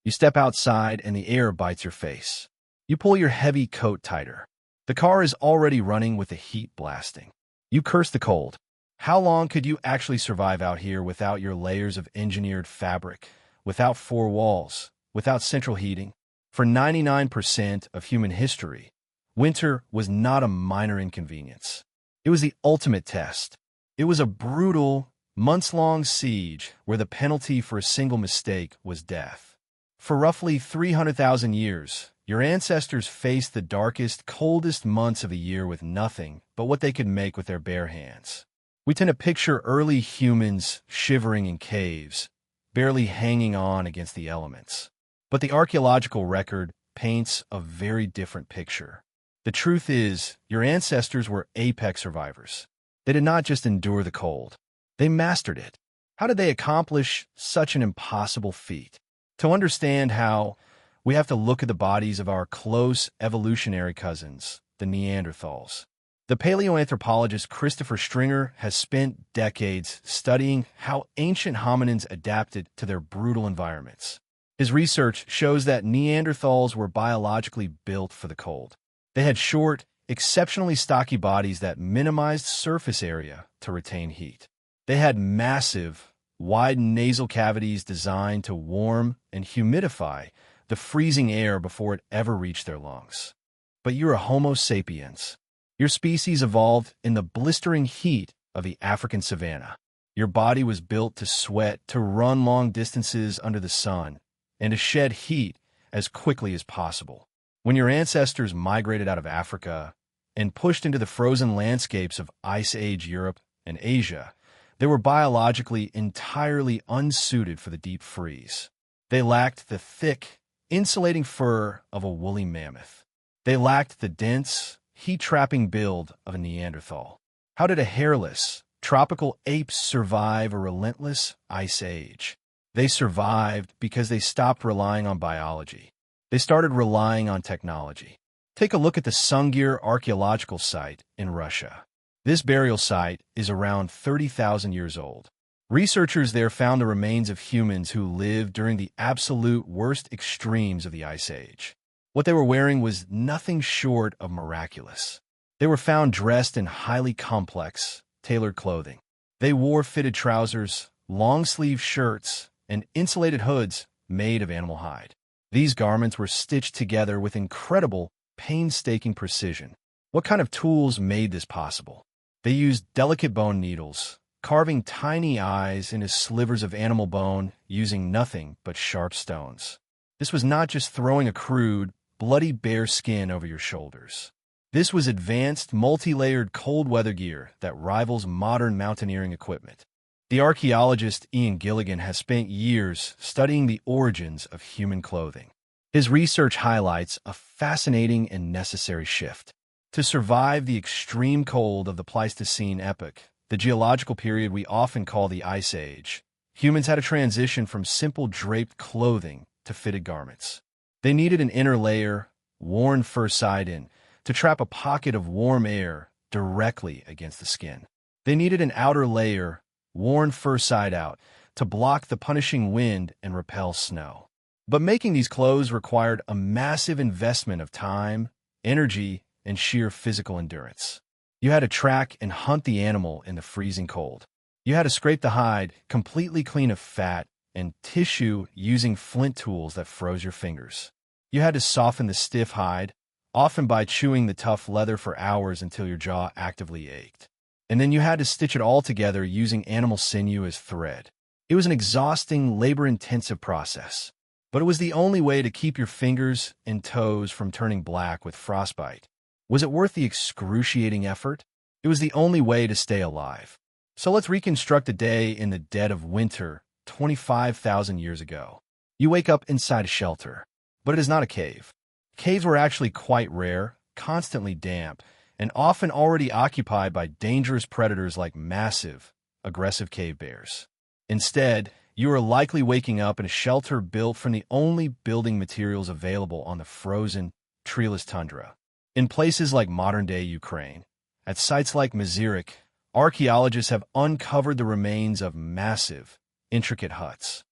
You step outside and the air bites your face. You pull your heavy coat tighter. The car is already running with the heat blasting. You curse the cold. How long could you actually survive out here without your layers of engineered fabric, without four walls, without central heating? For 99% of human history, winter was not a minor inconvenience. It was the ultimate test. It was a brutal, months-long siege where the penalty for a single mistake was death. For roughly 300,000 years, your ancestors faced the darkest, coldest months of the year with nothing but what they could make with their bare hands. We tend to picture early humans shivering in caves, barely hanging on against the elements. But the archaeological record paints a very different picture. The truth is, your ancestors were apex survivors. They did not just endure the cold. They mastered it. How did they accomplish such an impossible feat? To understand how, we have to look at the bodies of our close evolutionary cousins, the Neanderthals. The paleoanthropologist Christopher Stringer has spent decades studying how ancient hominins adapted to their brutal environments. His research shows that Neanderthals were biologically built for the cold. They had short, exceptionally stocky bodies that minimized surface area to retain heat. They had massive, wide nasal cavities designed to warm and humidify the freezing air before it ever reached their lungs. But you're a Homo sapiens. Your species evolved in the blistering heat of the African savanna. Your body was built to sweat, to run long distances under the sun, and to shed heat as quickly as possible. When your ancestors migrated out of Africa and pushed into the frozen landscapes of Ice Age Europe and Asia, they were biologically entirely unsuited for the deep freeze. They lacked the thick, insulating fur of a woolly mammoth. They lacked the dense, heat-trapping build of a Neanderthal. How did a hairless, tropical ape survive a relentless ice age? They survived because they stopped relying on biology. They started relying on technology. Take a look at the Sungir archaeological site in Russia. This burial site is around 30,000 years old. Researchers there found the remains of humans who lived during the absolute worst extremes of the Ice Age. What they were wearing was nothing short of miraculous. They were found dressed in highly complex, tailored clothing. They wore fitted trousers, long-sleeve shirts, and insulated hoods made of animal hide. These garments were stitched together with incredible, painstaking precision. What kind of tools made this possible? They used delicate bone needles, carving tiny eyes into slivers of animal bone using nothing but sharp stones. This was not just throwing a crude, bloody bare skin over your shoulders. This was advanced, multi-layered cold weather gear that rivals modern mountaineering equipment. The archaeologist Ian Gilligan has spent years studying the origins of human clothing. His research highlights a fascinating and necessary shift. To survive the extreme cold of the Pleistocene epoch, the geological period we often call the Ice Age, humans had to transition from simple draped clothing to fitted garments. They needed an inner layer, worn fur side in, to trap a pocket of warm air directly against the skin. They needed an outer layer, worn fur side out, to block the punishing wind and repel snow. But making these clothes required a massive investment of time, energy, and sheer physical endurance. You had to track and hunt the animal in the freezing cold. You had to scrape the hide completely clean of fat and tissue using flint tools that froze your fingers. You had to soften the stiff hide, often by chewing the tough leather for hours until your jaw actively ached. And then you had to stitch it all together using animal sinew as thread. It was an exhausting, labor-intensive process, but it was the only way to keep your fingers and toes from turning black with frostbite. Was it worth the excruciating effort? It was the only way to stay alive. So let's reconstruct a day in the dead of winter, 25,000 years ago. You wake up inside a shelter, but it is not a cave. Caves were actually quite rare, constantly damp, and often already occupied by dangerous predators like massive, aggressive cave bears. Instead, you are likely waking up in a shelter built from the only building materials available on the frozen, treeless tundra. In places like modern-day Ukraine, at sites like Mazirik, archaeologists have uncovered the remains of massive, intricate huts.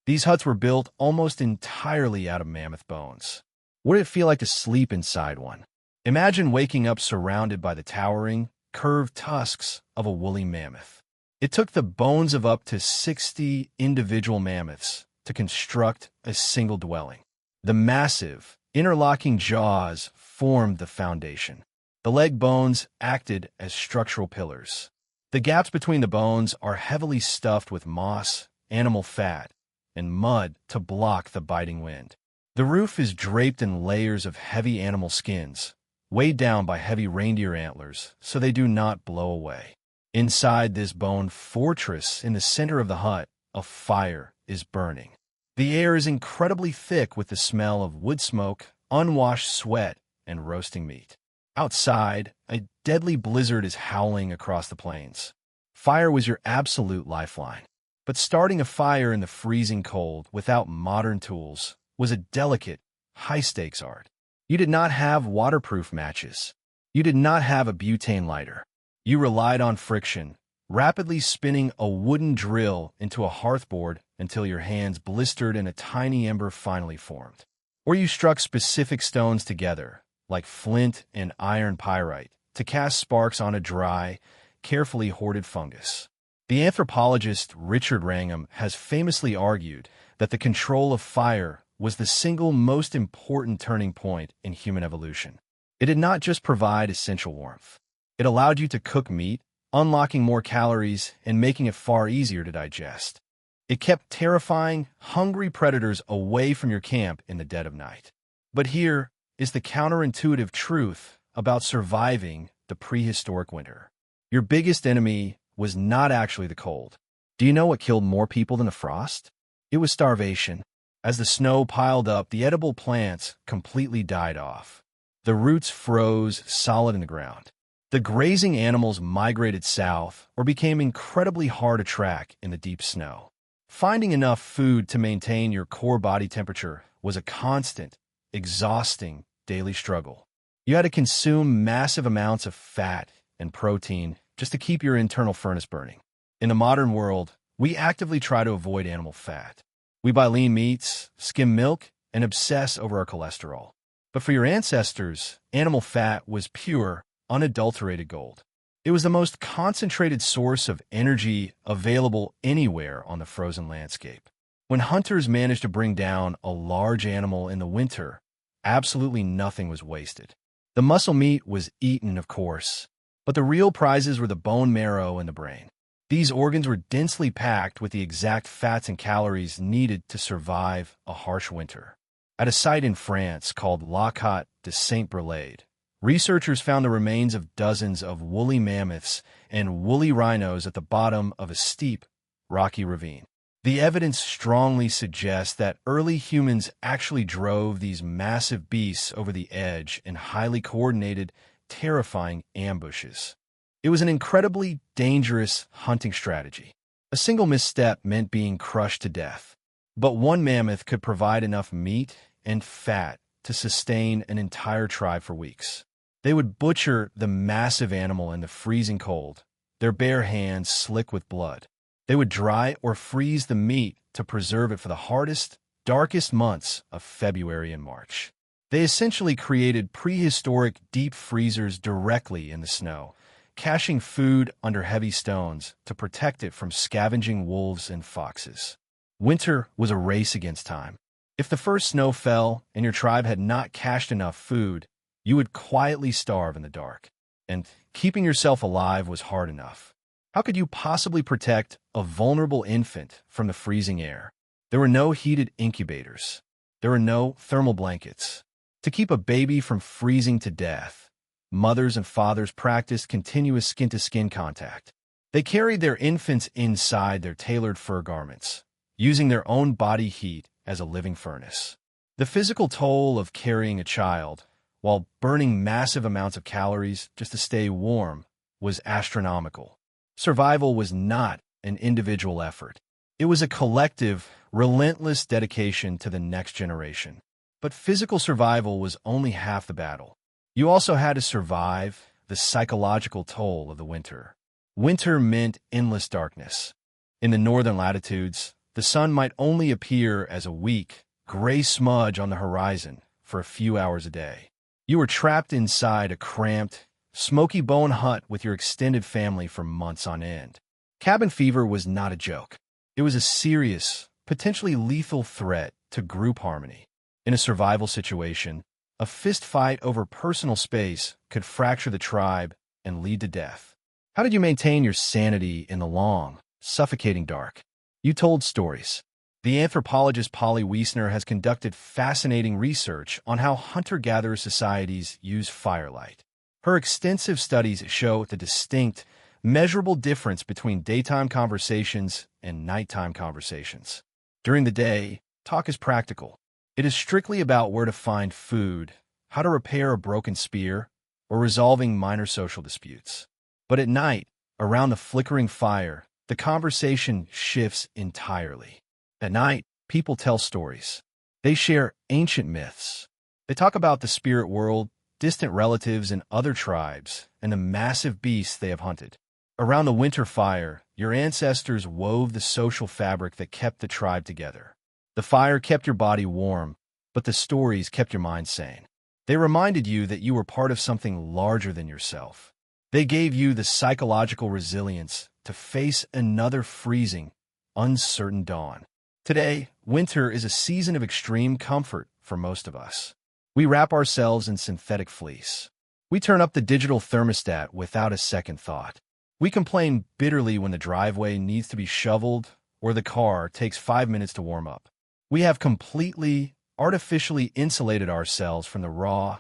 These huts were built almost entirely out of mammoth bones. What did it feel like to sleep inside one? Imagine waking up surrounded by the towering, curved tusks of a woolly mammoth. It took the bones of up to 60 individual mammoths to construct a single dwelling. The massive, interlocking jaws formed the foundation. The leg bones acted as structural pillars. The gaps between the bones are heavily stuffed with moss, animal fat, and mud to block the biting wind. The roof is draped in layers of heavy animal skins, weighed down by heavy reindeer antlers so they do not blow away. Inside this bone fortress in the center of the hut, a fire is burning. The air is incredibly thick with the smell of wood smoke, unwashed sweat, and roasting meat. Outside, a deadly blizzard is howling across the plains. Fire was your absolute lifeline. But starting a fire in the freezing cold without modern tools was a delicate, high-stakes art. You did not have waterproof matches. You did not have a butane lighter. You relied on friction, rapidly spinning a wooden drill into a hearthboard until your hands blistered and a tiny ember finally formed. Or you struck specific stones together, like flint and iron pyrite, to cast sparks on a dry, carefully hoarded fungus. The anthropologist Richard Wrangham has famously argued that the control of fire was the single most important turning point in human evolution. It did not just provide essential warmth. It allowed you to cook meat, unlocking more calories and making it far easier to digest. It kept terrifying, hungry predators away from your camp in the dead of night. But here is the counterintuitive truth about surviving the prehistoric winter. Your biggest enemy was not actually the cold. Do you know what killed more people than the frost? It was starvation. As the snow piled up, the edible plants completely died off. The roots froze solid in the ground. The grazing animals migrated south or became incredibly hard to track in the deep snow. Finding enough food to maintain your core body temperature was a constant, exhausting daily struggle. You had to consume massive amounts of fat and protein just to keep your internal furnace burning. In the modern world, we actively try to avoid animal fat. We buy lean meats, skim milk, and obsess over our cholesterol. But for your ancestors, animal fat was pure, unadulterated gold. It was the most concentrated source of energy available anywhere on the frozen landscape. When hunters managed to bring down a large animal in the winter, absolutely nothing was wasted. The muscle meat was eaten, of course, but the real prizes were the bone marrow and the brain. These organs were densely packed with the exact fats and calories needed to survive a harsh winter. At a site in France called La Côte de Saint-Brelade, researchers found the remains of dozens of woolly mammoths and woolly rhinos at the bottom of a steep, rocky ravine. The evidence strongly suggests that early humans actually drove these massive beasts over the edge in highly coordinated, terrifying ambushes. It was an incredibly dangerous hunting strategy. A single misstep meant being crushed to death. But one mammoth could provide enough meat and fat to sustain an entire tribe for weeks. They would butcher the massive animal in the freezing cold, their bare hands slick with blood. They would dry or freeze the meat to preserve it for the hardest, darkest months of February and March. They essentially created prehistoric deep freezers directly in the snow, caching food under heavy stones to protect it from scavenging wolves and foxes. Winter was a race against time. If the first snow fell and your tribe had not cached enough food, you would quietly starve in the dark. And keeping yourself alive was hard enough. How could you possibly protect a vulnerable infant from the freezing air? There were no heated incubators. There were no thermal blankets. To keep a baby from freezing to death, mothers and fathers practiced continuous skin-to-skin contact. They carried their infants inside their tailored fur garments, using their own body heat as a living furnace. The physical toll of carrying a child, while burning massive amounts of calories just to stay warm, was astronomical. Survival was not an individual effort. It was a collective, relentless dedication to the next generation. But physical survival was only half the battle. You also had to survive the psychological toll of the winter. Winter meant endless darkness. In the northern latitudes, The sun might only appear as a weak, gray smudge on the horizon for a few hours a day. You were trapped inside a cramped, smoky bone hut with your extended family for months on end. Cabin fever was not a joke. It was a serious, potentially lethal threat to group harmony. In a survival situation, a fist fight over personal space could fracture the tribe and lead to death. How did you maintain your sanity in the long, suffocating dark? You told stories. The anthropologist Polly Wiesner has conducted fascinating research on how hunter-gatherer societies use firelight. Her extensive studies show the distinct, measurable difference between daytime conversations and nighttime conversations. During the day, talk is practical. It is strictly about where to find food, how to repair a broken spear, or resolving minor social disputes. But at night, around the flickering fire, the conversation shifts entirely. At night, people tell stories. They share ancient myths. They talk about the spirit world, distant relatives and other tribes, and the massive beasts they have hunted. Around the winter fire, your ancestors wove the social fabric that kept the tribe together. The fire kept your body warm, but the stories kept your mind sane. They reminded you that you were part of something larger than yourself. They gave you the psychological resilience to face another freezing, uncertain dawn. Today, winter is a season of extreme comfort for most of us. We wrap ourselves in synthetic fleece. We turn up the digital thermostat without a second thought. We complain bitterly when the driveway needs to be shoveled or the car takes 5 minutes to warm up. We have completely, artificially insulated ourselves from the raw,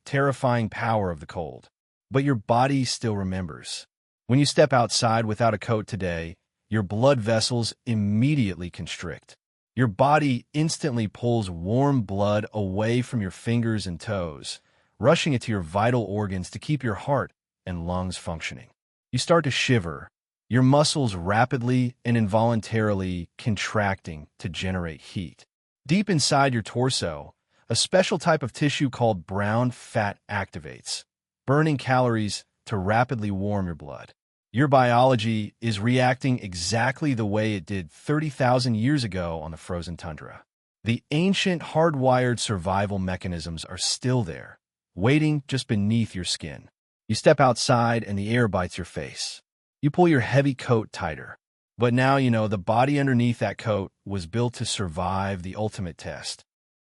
terrifying power of the cold. But your body still remembers. When you step outside without a coat today, your blood vessels immediately constrict. Your body instantly pulls warm blood away from your fingers and toes, rushing it to your vital organs to keep your heart and lungs functioning. You start to shiver, your muscles rapidly and involuntarily contracting to generate heat. Deep inside your torso, a special type of tissue called brown fat activates, burning calories to rapidly warm your blood. Your biology is reacting exactly the way it did 30,000 years ago on the frozen tundra. The ancient hardwired survival mechanisms are still there, waiting just beneath your skin. You step outside and the air bites your face. You pull your heavy coat tighter. But now you know the body underneath that coat was built to survive the ultimate test.